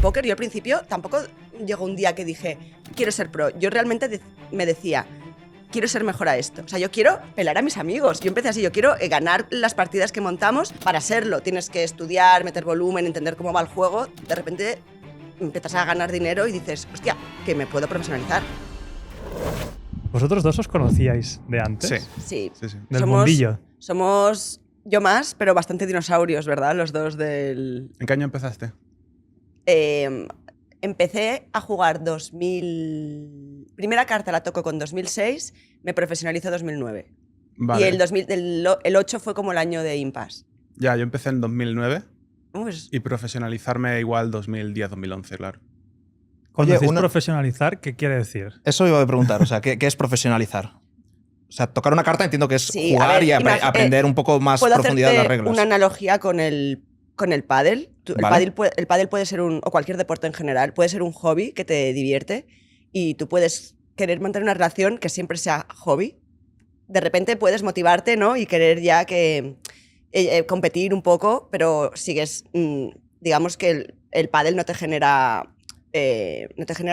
póker, yo al principio tampoco llegó un día que dije, quiero ser pro. Yo realmente me decía, quiero ser mejor a esto. O sea, yo quiero pelar a mis amigos. Yo empecé así, yo quiero ganar las partidas que montamos. Para serlo tienes que estudiar, meter volumen, entender cómo va el juego. De repente empiezas a ganar dinero y dices, hostia, que me puedo profesionalizar. ¿Vosotros dos os conocíais de antes? Sí. Del mundillo. Somos yo más, pero bastante dinosaurios, ¿verdad? Los dos del... ¿En qué año empezaste? Empecé a jugar 2000... Primera carta la toco con 2006, me profesionalizo 2009. Vale. Y el 8 fue como el año de Impasse. Ya, yo empecé en 2009 Pues, y profesionalizarme igual 2010-2011, claro. Cuando Oye, decís profesionalizar, ¿qué quiere decir? Eso iba a preguntar, o sea, ¿qué es profesionalizar? O sea, tocar una carta entiendo que es sí, jugar a ver, y aprender un poco más puedo profundidad de las hacerte reglas. una analogía con el pádel. Vale. El pádel puede ser o cualquier deporte en general, puede ser un hobby que te divierte y tú puedes querer mantener una relación que siempre sea hobby. De repente puedes motivarte, ¿no? Y querer ya que competir un poco, pero sigues, digamos que el pádel no te genera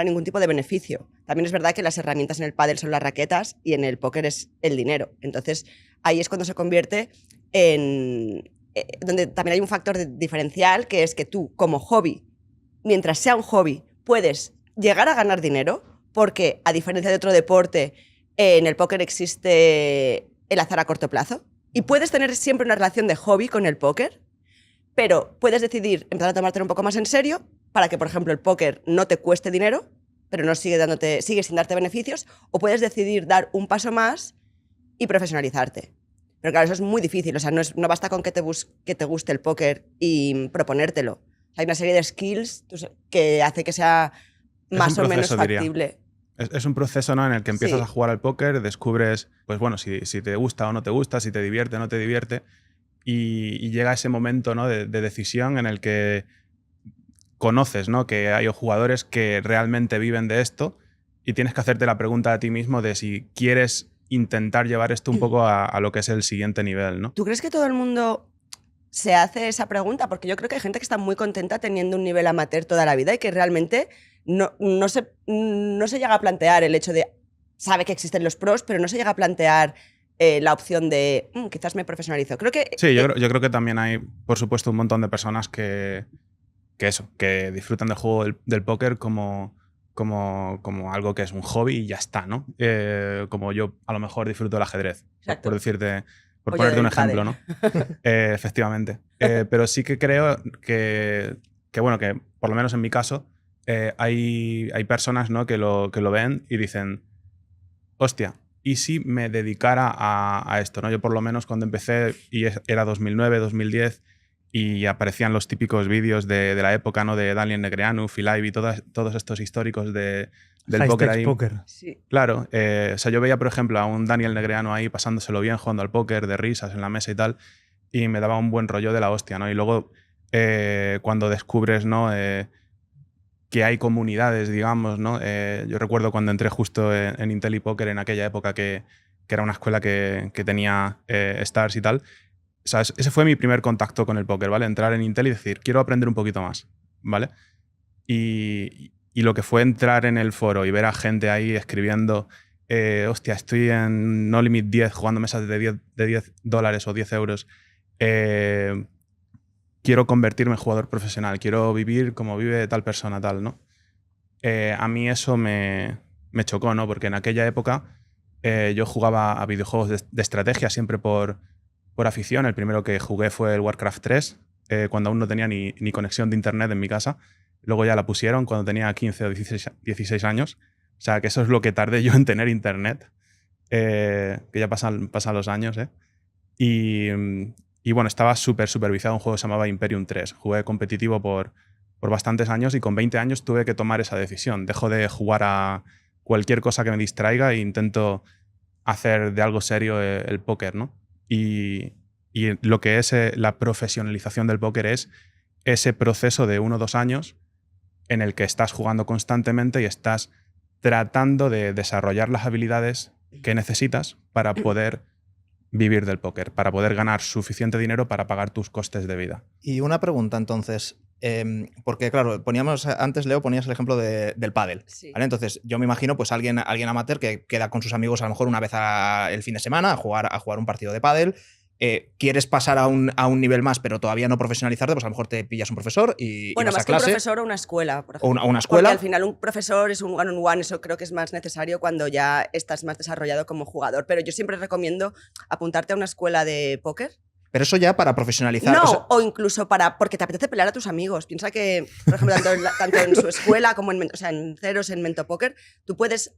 ningún tipo de beneficio. También es verdad que las herramientas en el pádel son las raquetas y en el póker es el dinero. Entonces ahí es cuando se convierte en... donde también hay un factor diferencial, que es que tú, como hobby, mientras sea un hobby, puedes llegar a ganar dinero, porque a diferencia de otro deporte, en el póker existe el azar a corto plazo y puedes tener siempre una relación de hobby con el póker, pero puedes decidir empezar a tomártelo un poco más en serio para que, por ejemplo, el póker no te cueste dinero, pero no sigue sin darte beneficios, o puedes decidir dar un paso más y profesionalizarte. Pero claro, eso es muy difícil, o sea, no basta con que te guste el póker y proponértelo. Hay una serie de skills que hace que sea más o menos factible. Es un proceso, ¿no?, en el que empiezas a jugar al póker, descubres, pues bueno, si te gusta o no te gusta, si te divierte o no te divierte, y llega ese momento, ¿no?, de decisión en el que conoces, ¿no?, que hay jugadores que realmente viven de esto y tienes que hacerte la pregunta a ti mismo de si quieres intentar llevar esto un poco a lo que es el siguiente nivel, ¿no? ¿Tú crees que todo el mundo se hace esa pregunta? Porque yo creo que hay gente que está muy contenta teniendo un nivel amateur toda la vida y que realmente no se llega a plantear el hecho de, sabe que existen los pros, pero no se llega a plantear la opción de quizás me profesionalizo. Creo que... Sí, yo creo que también hay, por supuesto, un montón de personas que disfrutan del juego del póker como algo que es un hobby y ya está, ¿no? Como yo a lo mejor disfruto del ajedrez, por decirte, por ponerte un ejemplo, ¿no? Efectivamente. Pero sí que creo que bueno, que por lo menos en mi caso hay personas, ¿no?, que lo ven y dicen, hostia, ¿y si me dedicara a esto, ¿no? Yo por lo menos cuando empecé, y era 2009, 2010, y aparecían los típicos vídeos de la época, ¿no?, de Daniel Negreanu, Phil Ivey, todos estos históricos del póker ahí. Póker. Sí. Claro, o sea, yo veía, por ejemplo, a un Daniel Negreanu ahí pasándoselo bien, jugando al póker, de risas en la mesa y tal, y me daba un buen rollo de la hostia, ¿no? Y luego cuando descubres, ¿no?, que hay comunidades, digamos, ¿no? Yo recuerdo cuando entré justo en IntelliPoker en aquella época que era una escuela que tenía stars y tal. O sea, ese fue mi primer contacto con el póker, ¿vale? Entrar en Intel y decir, quiero aprender un poquito más, ¿vale? Y lo que fue entrar en el foro y ver a gente ahí escribiendo, hostia, estoy en No Limit 10 jugando mesas de $10 o 10 euros. Quiero convertirme en jugador profesional, quiero vivir como vive tal persona, tal, ¿no? A mí eso me chocó, ¿no? Porque en aquella época yo jugaba a videojuegos de estrategia siempre por afición. El primero que jugué fue el Warcraft 3, cuando aún no tenía ni conexión de internet en mi casa. Luego ya la pusieron cuando tenía 15 o 16 años. O sea, que eso es lo que tardé yo en tener internet, que ya pasan los años, ¿eh? Y bueno, estaba súper viciado en un juego que se llamaba Imperium 3. Jugué competitivo por bastantes años y con 20 años tuve que tomar esa decisión. Dejo de jugar a cualquier cosa que me distraiga e intento hacer de algo serio el póker, ¿no? Y lo que es la profesionalización del póker es ese proceso de 1 o 2 años en el que estás jugando constantemente y estás tratando de desarrollar las habilidades que necesitas para poder vivir del póker, para poder ganar suficiente dinero para pagar tus costes de vida. Y una pregunta entonces, Porque, claro, antes, Leo, ponías el ejemplo del pádel. Sí. ¿Vale? Entonces, yo me imagino pues alguien amateur que queda con sus amigos a lo mejor una vez el fin de semana a jugar un partido de pádel. Quieres pasar a un nivel más, pero todavía no profesionalizarte, pues a lo mejor te pillas un profesor y Bueno, vas a más que un clase. profesor o una escuela, por ejemplo. O una escuela. Porque al final un profesor es un one-on-one, eso creo que es más necesario cuando ya estás más desarrollado como jugador. Pero yo siempre recomiendo apuntarte a una escuela de póker. Pero eso ya para profesionalizar. No, o incluso porque te apetece pelear a tus amigos. Piensa que, por ejemplo, tanto en su escuela como en Ceros, en Mento Póker, tú puedes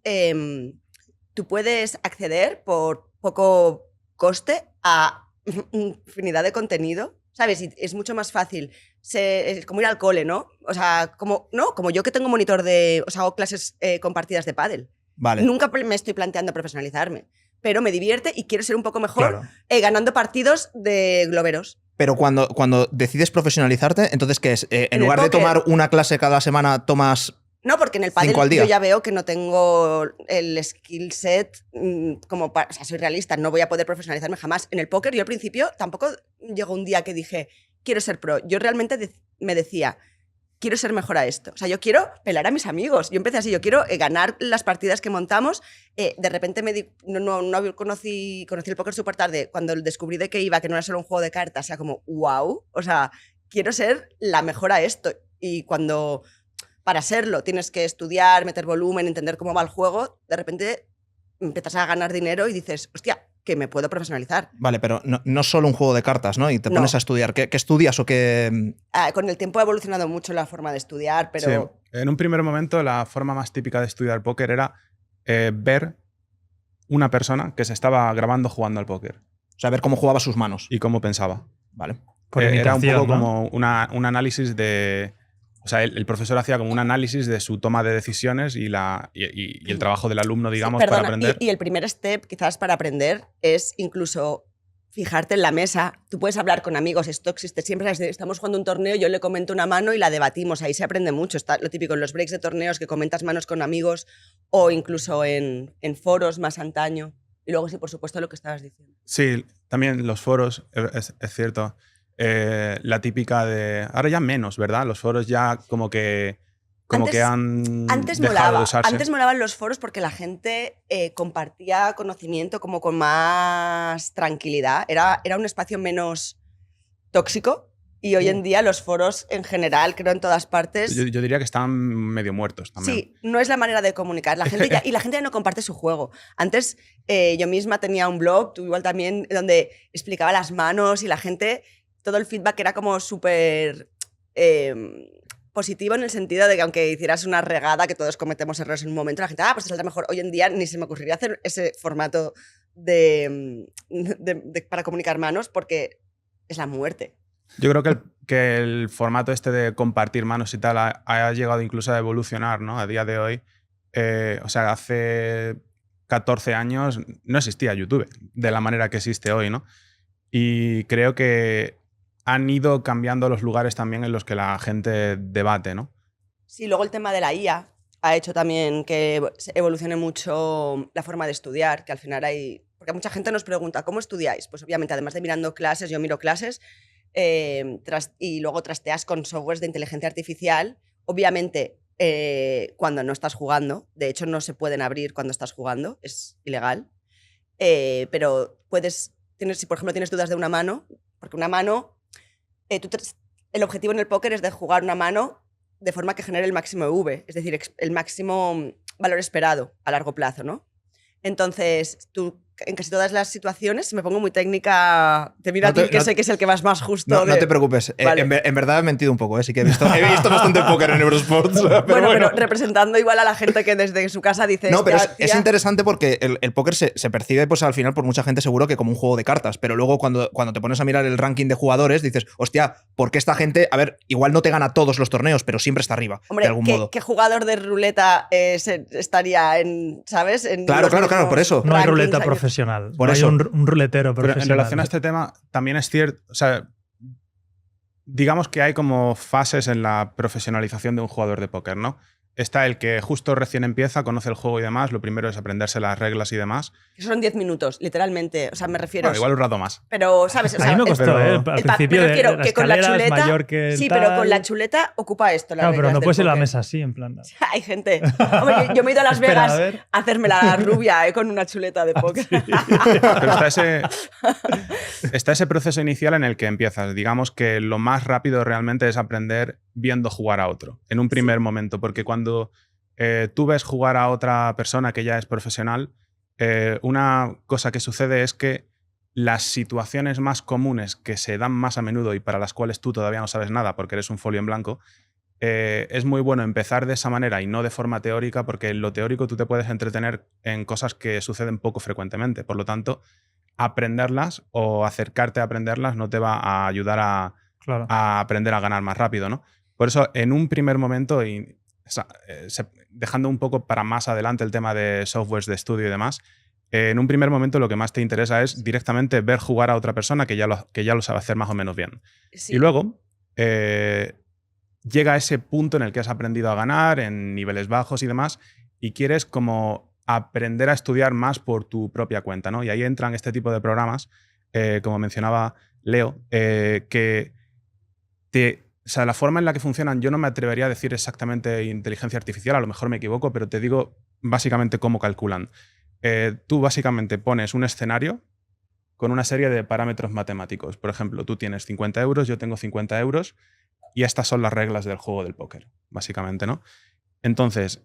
acceder por poco coste a infinidad de contenido, ¿sabes? Y es mucho más fácil. Es como ir al cole, ¿no? O sea, como yo que tengo monitor o sea, hago clases compartidas de pádel. Vale. Nunca me estoy planteando profesionalizarme, pero me divierte y quiero ser un poco mejor Claro. ganando partidos de globeros. Pero cuando decides profesionalizarte, entonces, ¿qué es? En lugar de póker. tomar una clase cada semana, tomas... No, porque en el pádel 5 al día. yo ya veo que no tengo el skill set o sea, soy realista, no voy a poder profesionalizarme jamás. En el póker yo al principio tampoco llegó un día que dije, quiero ser pro. Yo realmente me decía, quiero ser mejor a esto. O sea, yo quiero pelar a mis amigos. Yo empecé así, yo quiero ganar las partidas que montamos. De repente conocí el póker súper tarde. Cuando descubrí de qué iba, que no era solo un juego de cartas, o sea, como, wow, o sea, quiero ser la mejor a esto. Y cuando... Para serlo tienes que estudiar, meter volumen, entender cómo va el juego, de repente empiezas a ganar dinero y dices, hostia, que me puedo profesionalizar. Vale, pero no solo un juego de cartas, ¿no? Y te pones a estudiar. ¿Qué estudias o qué...? Con el tiempo ha evolucionado mucho la forma de estudiar, pero... Sí. En un primer momento la forma más típica de estudiar póker era ver una persona que se estaba grabando jugando al póker. O sea, ver cómo jugaba sus manos. Y cómo pensaba. Vale. Por Era un imitación, poco ¿no? como un análisis de... O sea, el profesor hacía como un análisis de su toma de decisiones y el trabajo del alumno, digamos, Perdona, para aprender. Y el primer step, quizás, para aprender es incluso fijarte en la mesa. Tú puedes hablar con amigos, esto existe siempre. Estamos jugando un torneo, yo le comento una mano y la debatimos. Ahí se aprende mucho. Está lo típico en los breaks de torneos, que comentas manos con amigos, o incluso en foros más antaño. Y luego sí, por supuesto, lo que estabas diciendo. Sí, también los foros, es cierto. La típica de... Ahora ya menos, ¿verdad? Los foros ya como que han dejado de usarse. Antes molaban los foros porque la gente compartía conocimiento como con más tranquilidad. Era un espacio menos tóxico y hoy en día los foros en general, creo en todas partes... Yo diría que están medio muertos también. Sí, no es la manera de comunicar. La gente ya no comparte su juego. Antes yo misma tenía un blog, tú igual también, donde explicaba las manos y la gente... Todo el feedback era como súper positivo en el sentido de que aunque hicieras una regada, que todos cometemos errores en un momento, la gente, pues te saldrá mejor. Hoy en día ni se me ocurriría hacer ese formato para comunicar manos porque es la muerte. Yo creo que el formato este de compartir manos y tal ha llegado incluso a evolucionar, ¿no? A día de hoy. O sea, hace 14 años no existía YouTube de la manera que existe hoy, ¿no? Y creo que han ido cambiando los lugares también en los que la gente debate, ¿no? Sí, luego el tema de la IA ha hecho también que evolucione mucho la forma de estudiar, que al final hay... Porque mucha gente nos pregunta, ¿cómo estudiáis? Pues obviamente, además de mirando clases, yo miro clases y luego trasteas con softwares de inteligencia artificial. Obviamente, cuando no estás jugando, de hecho no se pueden abrir cuando estás jugando, es ilegal, pero si por ejemplo tienes dudas de una mano, porque una mano... el objetivo en el póker es de jugar una mano de forma que genere el máximo EV, es decir, el máximo valor esperado a largo plazo, ¿no? Entonces, tú en casi todas las situaciones, si me pongo muy técnica, te miro a ti, que sé que es el que vas más justo. No te preocupes, Vale. en verdad he mentido un poco, sí que he visto bastante póker en Eurosports. Pero representando igual a la gente que desde su casa dice... No, pero es interesante porque el póker se percibe pues al final por mucha gente seguro que como un juego de cartas, pero luego cuando te pones a mirar el ranking de jugadores dices, hostia, ¿por qué esta gente, a ver, igual no te gana todos los torneos, pero siempre está arriba, Hombre, de algún modo? ¿qué jugador de ruleta estaría en, ¿sabes? Claro, por eso. No hay rankings, ruleta profesional. Por no eso. hay un ruletero Pero profesional. en relación a este tema, también es cierto, o sea, digamos que hay como fases en la profesionalización de un jugador de póker, ¿no? Está el que justo recién empieza, conoce el juego y demás. Lo primero es aprenderse las reglas y demás. Que son 10 minutos, literalmente. O sea, me refiero. Bueno, igual un rato más. Pero, ¿sabes? O sea, a mí me costó, pero- al principio me refiero la que con la escalera es chuleta. mayor que el Sí, tal. pero con la chuleta ocupa esto. Las Claro, pero reglas no del puedes ir a la póker. mesa así, en plan. Hay gente. Hombre, yo me he ido a Las Espera, Vegas a ver. a hacerme la rubia con una chuleta de póker. Pero está ese proceso inicial en el que empiezas. Digamos que lo más rápido realmente es aprender viendo jugar a otro, en un primer momento, porque cuando tú ves jugar a otra persona que ya es profesional, una cosa que sucede es que las situaciones más comunes que se dan más a menudo y para las cuales tú todavía no sabes nada porque eres un folio en blanco, es muy bueno empezar de esa manera y no de forma teórica, porque en lo teórico tú te puedes entretener en cosas que suceden poco frecuentemente. Por lo tanto, aprenderlas o acercarte a aprenderlas no te va a ayudar Claro. a aprender a ganar más rápido, ¿no? Por eso, en un primer momento, dejando un poco para más adelante el tema de softwares de estudio y demás, en un primer momento lo que más te interesa es directamente ver jugar a otra persona que ya lo sabe hacer más o menos bien. Sí. Y luego llega ese punto en el que has aprendido a ganar en niveles bajos y demás, y quieres como aprender a estudiar más por tu propia cuenta, ¿no? Y ahí entran este tipo de programas, como mencionaba Leo, que o sea, la forma en la que funcionan, yo no me atrevería a decir exactamente inteligencia artificial, a lo mejor me equivoco, pero te digo básicamente cómo calculan. Tú básicamente pones un escenario con una serie de parámetros matemáticos. Por ejemplo, tú tienes 50 euros, yo tengo 50 euros y estas son las reglas del juego del póker, básicamente, ¿no? Entonces,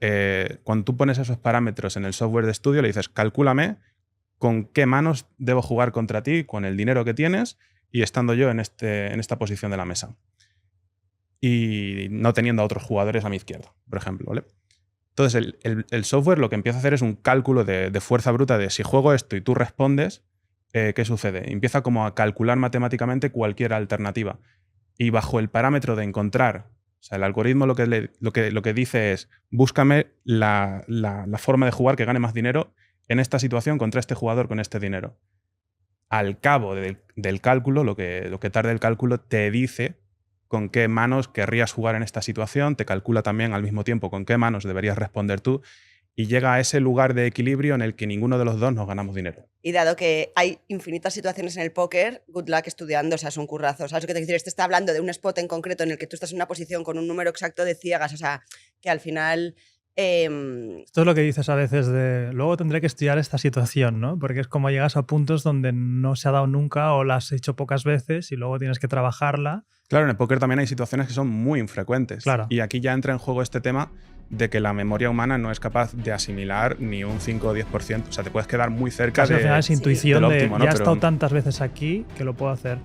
cuando tú pones esos parámetros en el software de estudio, le dices, calcúlame con qué manos debo jugar contra ti, con el dinero que tienes y estando yo en esta posición de la mesa. Y no teniendo a otros jugadores a mi izquierda, por ejemplo, ¿vale? Entonces, el software lo que empieza a hacer es un cálculo de fuerza bruta de si juego esto y tú respondes, ¿qué sucede? Empieza como a calcular matemáticamente cualquier alternativa. Y bajo el parámetro de encontrar, o sea, el algoritmo lo que dice es, búscame la forma de jugar que gane más dinero en esta situación contra este jugador con este dinero. Al cabo del cálculo, lo que tarda el cálculo, te dice con qué manos querrías jugar en esta situación, te calcula también al mismo tiempo con qué manos deberías responder tú, y llega a ese lugar de equilibrio en el que ninguno de los dos nos ganamos dinero. Y dado que hay infinitas situaciones en el póker, good luck estudiando, o sea, es un currazo. ¿Sabes lo que te quiero decir? Este está hablando de un spot en concreto en el que tú estás en una posición con un número exacto de ciegas, o sea, que al final... Esto es lo que dices a veces de luego tendré que estudiar esta situación, ¿no? Porque es como llegas a puntos donde no se ha dado nunca o la has hecho pocas veces y luego tienes que trabajarla. Claro, en el póker también hay situaciones que son muy infrecuentes. Claro. Y aquí ya entra en juego este tema de que la memoria humana no es capaz de asimilar ni un 5 o 10%. O sea, te puedes quedar muy cerca Casi al final es intuición del de óptimo, ¿no? ya he Pero- estado tantas veces aquí que lo puedo hacer.